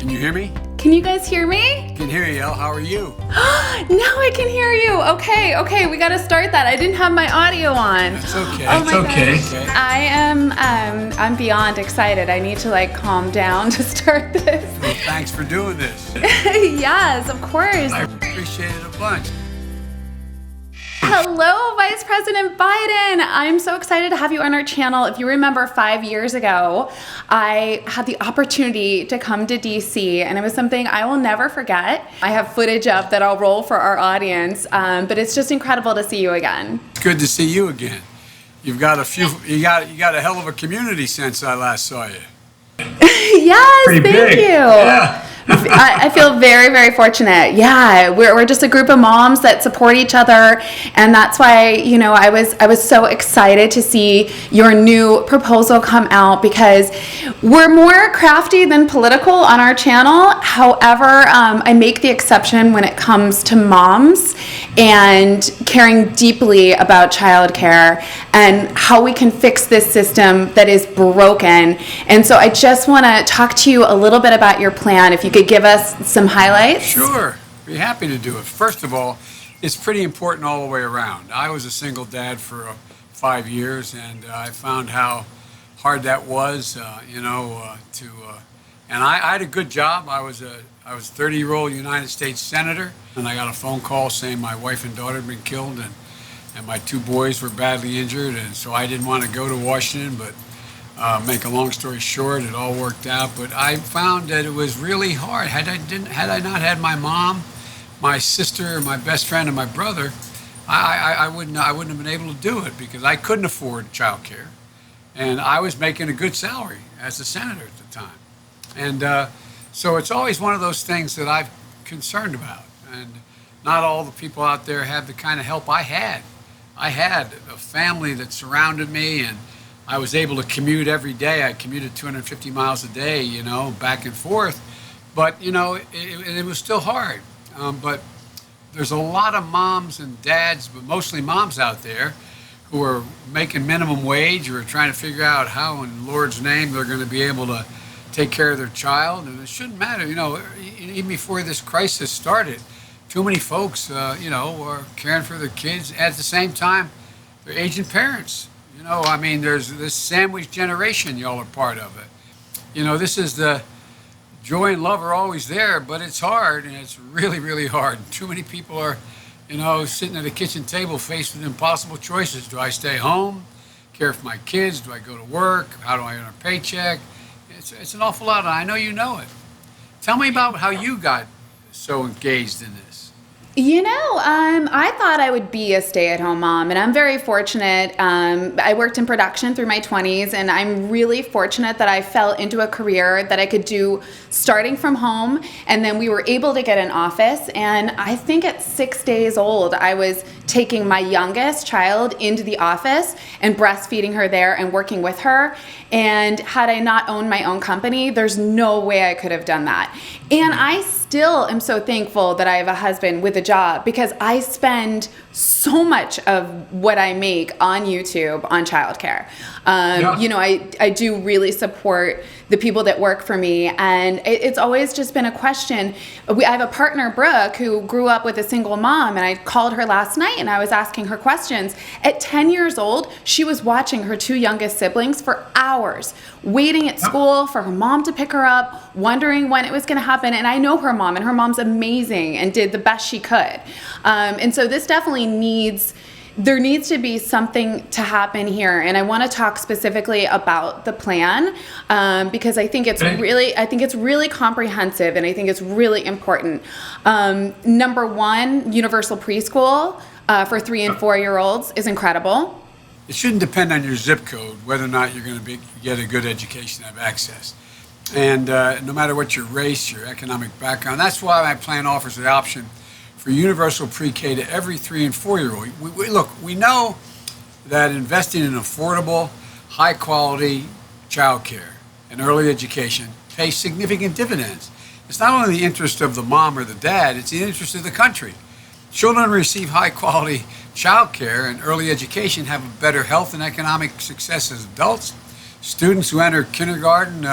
Can you hear me? Can you guys hear me? I can hear you, Elle. How are you? Now I can hear you. Okay, we gotta start that. I didn't have my audio on. That's okay. Oh my okay. gosh. I'm beyond excited. I need to calm down to start this. Well, thanks for doing this. Yes, of course. I appreciate it a bunch. Hello, Vice President Biden. I'm so excited to have you on our channel. If you remember 5 years ago, I had the opportunity to come to DC, and it was something I will never forget. I have footage up that I'll roll for our audience, but it's just incredible to see you again. It's good to see you again. You got a hell of a community since I last saw you. Yes, Pretty thank big. you. Yeah. I feel very, very fortunate. Yeah, we're just a group of moms that support each other, and that's why I was so excited to see your new proposal come out, because we're more crafty than political on our channel. However, I make the exception when it comes to moms and caring deeply about childcare and how we can fix this system that is broken. And so I just want to talk to you a little bit about your plan. If you could give us some highlights. Sure, be happy to do it. First of all, it's pretty important all the way around. I was a single dad for 5 years, and I found how hard that was, and I had a good job. I was a 30-year-old United States Senator, and I got a phone call saying my wife and daughter had been killed, and my 2 boys were badly injured, and so I didn't want to go to Washington, but make a long story short, it all worked out. But I found that it was really hard. Had I not had my mom, my sister, my best friend, and my brother, I wouldn't have been able to do it, because I couldn't afford childcare, and I was making a good salary as a senator at the time, and so it's always one of those things that I'm concerned about. And not all the people out there have the kind of help I had. I had a family that surrounded me, and I was able to commute every day. I commuted 250 miles a day, back and forth. But, it was still hard. But there's a lot of moms and dads, but mostly moms out there, who are making minimum wage or are trying to figure out how in Lord's name they're going to be able to take care of their child. And it shouldn't matter. Even before this crisis started, too many folks, are caring for their kids. At the same time, they're aging parents. There's this sandwich generation. Y'all are part of it. This is the joy and love are always there, but it's hard, and it's really, really hard. Too many people are, sitting at a kitchen table faced with impossible choices. Do I stay home, care for my kids? Do I go to work? How do I earn a paycheck? It's an awful lot, and I know you know it. Tell me about how you got so engaged in this. I thought I would be a stay-at-home mom, and I'm very fortunate. I worked in production through my 20s, and I'm really fortunate that I fell into a career that I could do starting from home, and then we were able to get an office. And I think at 6 days old, I was taking my youngest child into the office and breastfeeding her there and working with her. And had I not owned my own company, there's no way I could have done that. And I still am so thankful that I have a husband with a job, because I spend so much of what I make on YouTube on childcare. I do really support the people that work for me, and it's always just been a question. I have a partner, Brooke, who grew up with a single mom, and I called her last night and I was asking her questions. At 10 years old, she was watching her 2 youngest siblings for hours, waiting at school for her mom to pick her up, wondering when it was going to happen. And I know her mom, and her mom's amazing and did the best she could. And so this definitely there needs to be something to happen here. And I want to talk specifically about the plan, because I think it's really comprehensive, and I think it's really important. Number one, universal preschool for 3 and 4-year-olds is incredible. It shouldn't depend on your zip code whether or not you're going to get a good education, have access. And no matter what your race, your economic background, that's why my plan offers the option for universal pre-K to every 3 and 4-year-old. We know that investing in affordable, high-quality child care and early education pays significant dividends. It's not only the interest of the mom or the dad, it's the interest of the country. Children who receive high-quality child care and early education have a better health and economic success as adults. Students who enter kindergarten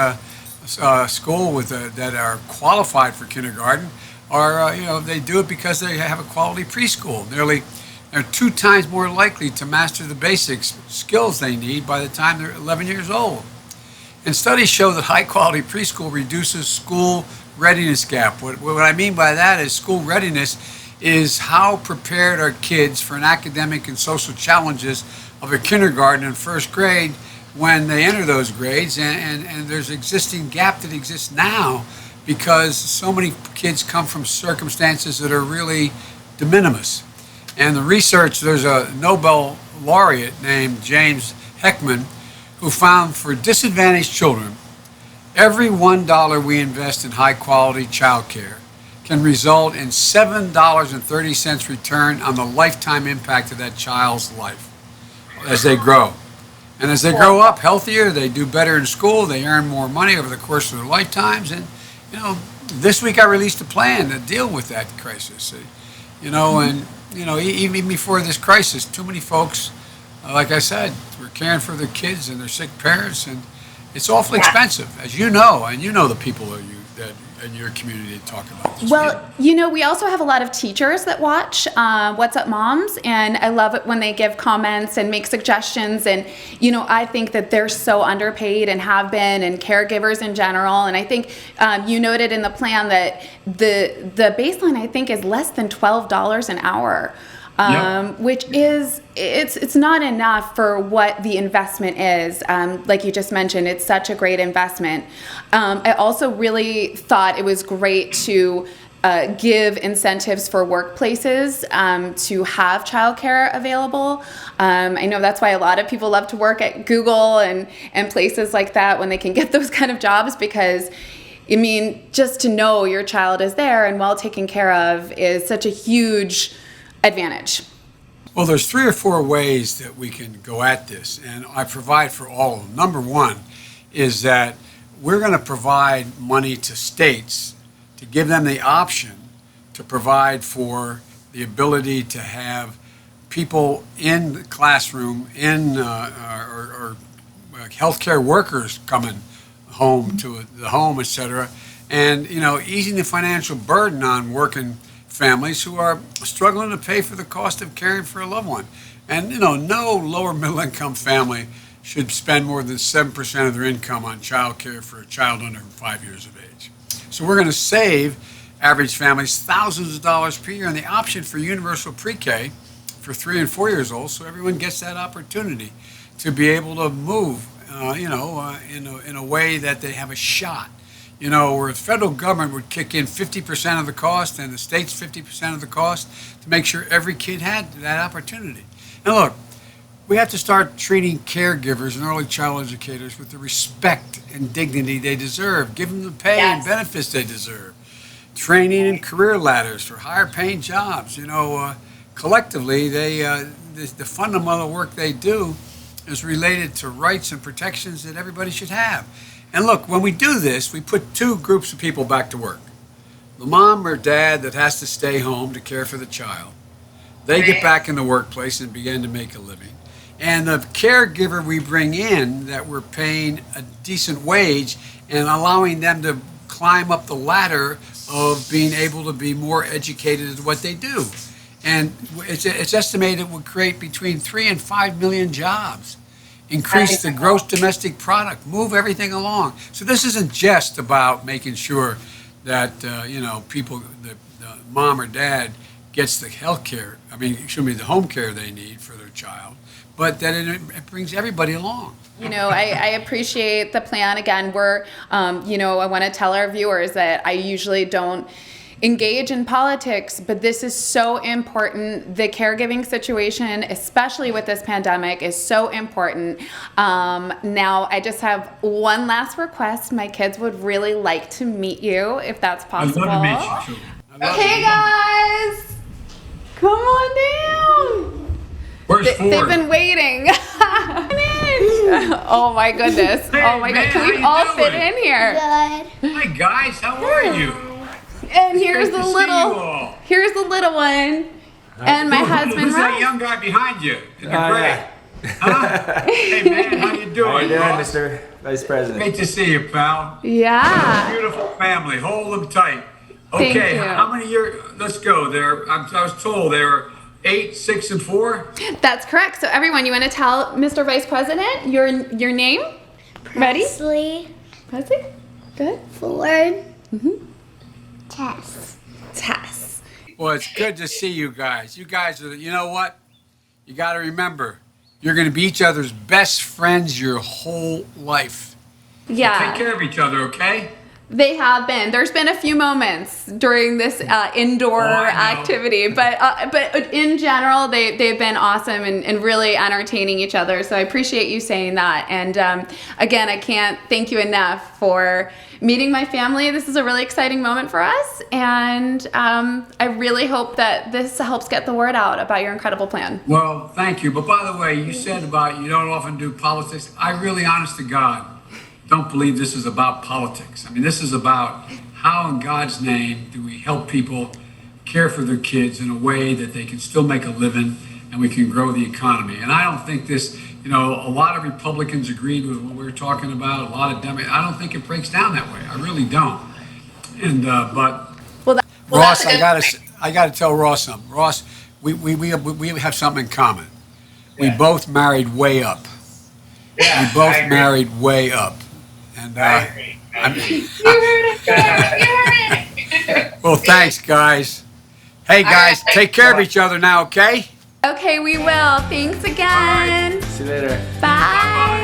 school that are qualified for kindergarten are, they do it because they have a quality preschool. They're 2 times more likely to master the basics skills they need by the time they're 11 years old. And studies show that high-quality preschool reduces school readiness gap. What I mean by that is school readiness is how prepared are kids for an academic and social challenges of a kindergarten and first grade when they enter those grades, and there's existing gap that exists now because so many kids come from circumstances that are really de minimis. And the research, there's a Nobel laureate named James Heckman who found for disadvantaged children, every $1 we invest in high quality childcare can result in $7.30 return on the lifetime impact of that child's life as they grow. And as they grow up healthier, they do better in school, they earn more money over the course of their lifetimes. And, this week I released a plan to deal with that crisis. Even before this crisis, too many folks, like I said, were caring for their kids and their sick parents, and it's awfully expensive, as you know, and you know the people that in your community talk about this. Well, we also have a lot of teachers that watch Whatsupmoms, and I love it when they give comments and make suggestions. And, I think that they're so underpaid and have been, and caregivers in general. And I think you noted in the plan that the baseline, I think, is less than $12 an hour. Which is, it's not enough for what the investment is. Like you just mentioned, it's such a great investment. I also really thought it was great to give incentives for workplaces to have childcare available. I know that's why a lot of people love to work at Google and places like that when they can get those kind of jobs, because just to know your child is there and well taken care of is such a huge advantage. Well, there's 3 or 4 ways that we can go at this, and I provide for all of them. Number one is that we're going to provide money to states to give them the option to provide for the ability to have people in the classroom, or healthcare workers coming home to the home, etc., and easing the financial burden on working families who are struggling to pay for the cost of caring for a loved one. And no lower middle income family should spend more than 7% of their income on child care for a child under 5 years of age. So we're going to save average families thousands of dollars per year, and the option for universal pre-K for 3 and 4 years old, so everyone gets that opportunity to be able to move in a way that they have a shot. Where the federal government would kick in 50% of the cost and the states 50% of the cost to make sure every kid had that opportunity. And look, we have to start treating caregivers and early child educators with the respect and dignity they deserve. Give them the pay and benefits they deserve. Training and career ladders for higher paying jobs. Collectively, the fundamental work they do is related to rights and protections that everybody should have. And look, when we do this, we put 2 groups of people back to work. The mom or dad that has to stay home to care for the child. They get back in the workplace and begin to make a living. And the caregiver we bring in that we're paying a decent wage and allowing them to climb up the ladder of being able to be more educated at what they do. And it's estimated it would create between 3 and 5 million jobs. Increase the gross domestic product, move everything along. So this isn't just about making sure that people, the mom or dad gets the the home care they need for their child, but that it brings everybody along. I appreciate the plan. Again, I want to tell our viewers that I usually don't engage in politics, but this is so important. The caregiving situation, especially with this pandemic, is so important. Now, I just have one last request. My kids would really like to meet you, if that's possible. I'd love to meet you, too. Hey, guys! Come on down! Where's Ford? They've been waiting. Oh, my goodness. Hey, oh, my God. Can we all fit in here? Good. Hi, guys. How are you? And here's the little one. And my husband, Who's that Ralph. young guy behind you in the gray? Huh? Hey man, how you doing? How you doing, Ross? Mr. Vice President? Great to see you, pal. Yeah. Beautiful family. Hold them tight. Thank Okay, you. how many years? Let's go. I was told there are 8, 6, and 4. That's correct. So everyone, you want to tell Mr. Vice President your name? Ready? Presley, Presley? Good. Ford, Tess. Tess. Well, it's good to see you guys. You guys are, you know what? You got to remember, you're going to be each other's best friends your whole life. Yeah. Take care of each other, okay? They have been. There's been a few moments during this indoor Oh, I know. activity, but in general, they've been awesome and really entertaining each other. So I appreciate you saying that. And again, I can't thank you enough for meeting my family. This is a really exciting moment for us, and I really hope that this helps get the word out about your incredible plan. Well, thank you. But by the way, you said about you don't often do politics. I really, honest to God, don't believe this is about politics. I mean, this is about how in God's name do we help people care for their kids in a way that they can still make a living and we can grow the economy. And I don't think this, you know, a lot of Republicans agreed with what we were talking about, a lot of Democrats. I don't think it breaks down that way. I really don't. And, but Ross, I gotta tell Ross something. Ross, we have something in common. We both married way up. Yeah, We both married way up. And well, thanks, guys. Hey, guys, take care of each other now, okay? Okay, we will. Thanks again. See you later. Bye.